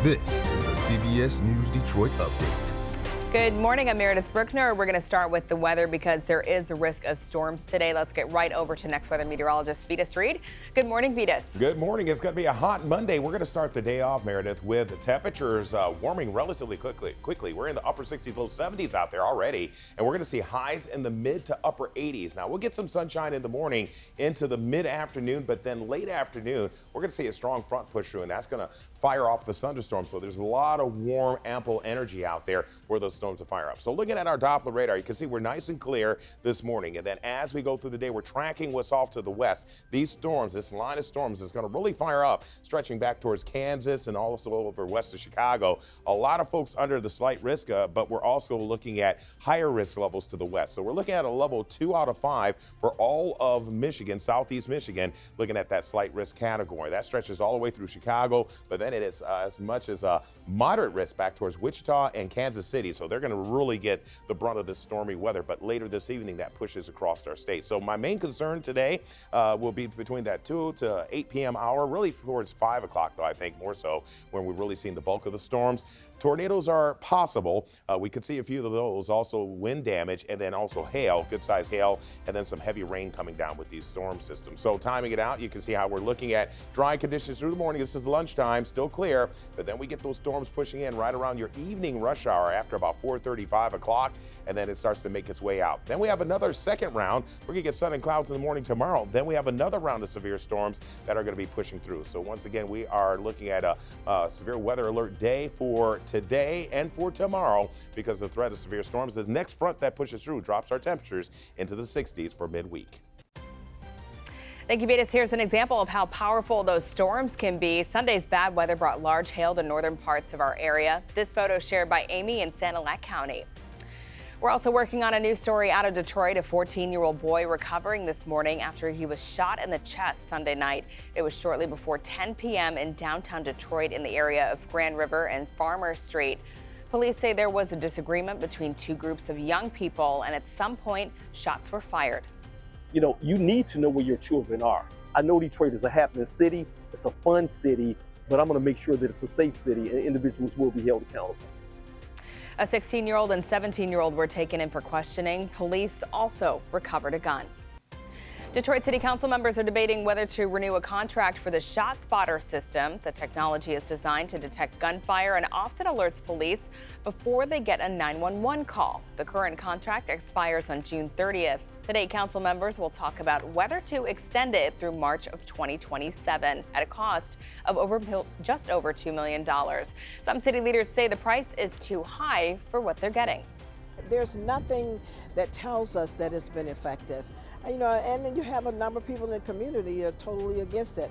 This is a CBS News Detroit update. Good morning, I'm Meredith Bruckner. We're going to start with the weather because there is a risk of storms today. Let's get right over to next weather meteorologist Vitas Reed. Good morning, Vitas. Good morning. It's going to be a hot Monday. We're going to start the day off, Meredith, with temperatures warming relatively quickly. We're in the upper 60s, low 70s out there already, and we're going to see highs in the mid to upper 80s. Now, we'll get some sunshine in the morning into the mid-afternoon, but then late afternoon, we're going to see a strong front push through, and that's going to fire off the thunderstorms. So there's a lot of warm, ample energy out there for those storms to fire up. So looking at our Doppler radar, you can see we're nice and clear this morning. And then as we go through the day, we're tracking what's off to the west. These storms, this line of storms is going to really fire up, stretching back towards Kansas and also over west of Chicago. A lot of folks under the slight risk, but we're also looking at higher risk levels to the west. So we're looking at a level 2 out of 5 for all of Michigan, southeast Michigan, looking at that slight risk category. That stretches all the way through Chicago, but then it is as much as a moderate risk back towards Wichita and Kansas City. So they're going to really get the brunt of this stormy weather, but later this evening that pushes across our state. So my main concern today will be between that 2 to 8 p.m. hour, really towards 5 o'clock though, I think more so, when we've really seen the bulk of the storms. Tornadoes are possible. We could see a few of those, also wind damage, and then also hail, good size hail, and then some heavy rain coming down with these storm systems. So timing it out, you can see how we're looking at dry conditions through the morning. This is lunchtime, still clear, but then we get those storms pushing in right around your evening rush hour after about 4:30, 5 o'clock, and then it starts to make its way out. Then we have another second round. We're gonna get sun and clouds in the morning tomorrow. Then we have another round of severe storms that are gonna be pushing through. So once again, we are looking at a severe weather alert day for today and for tomorrow because of the threat of severe storms. The next front that pushes through drops our temperatures into the 60s for midweek. Thank you, Vitas. Here's an example of how powerful those storms can be. Sunday's bad weather brought large hail to northern parts of our area. This photo shared by Amy in Sanilac County. We're also working on a new story out of Detroit. A 14-year-old boy recovering this morning after he was shot in the chest Sunday night. It was shortly before 10 p.m. in downtown Detroit in the area of Grand River and Farmer Street. Police say there was a disagreement between two groups of young people, and at some point, shots were fired. You know, you need to know where your children are. I know Detroit is a happening city, it's a fun city, but I'm going to make sure that it's a safe city and individuals will be held accountable. A 16-year-old and 17-year-old were taken in for questioning. Police also recovered a gun. Detroit City Council members are debating whether to renew a contract for the ShotSpotter system. The technology is designed to detect gunfire and often alerts police before they get a 911 call. The current contract expires on June 30th. Today, council members will talk about whether to extend it through March of 2027 at a cost of just over $2 million. Some city leaders say the price is too high for what they're getting. There's nothing that tells us that it's been effective. You know, and then you have a number of people in the community who are totally against it.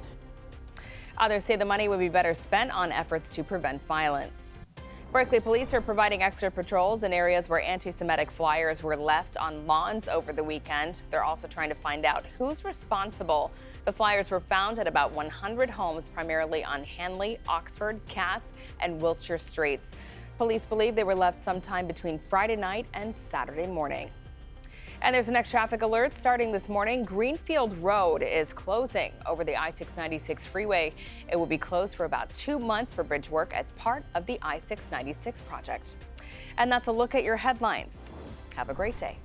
Others say the money would be better spent on efforts to prevent violence. Berkeley police are providing extra patrols in areas where anti-Semitic flyers were left on lawns over the weekend. They're also trying to find out who's responsible. The flyers were found at about 100 homes, primarily on Hanley, Oxford, Cass, and Wiltshire streets. Police believe they were left sometime between Friday night and Saturday morning. And there's a next traffic alert starting this morning. Greenfield Road is closing over the I-696 freeway. It will be closed for about 2 months for bridge work as part of the I-696 project. And that's a look at your headlines. Have a great day.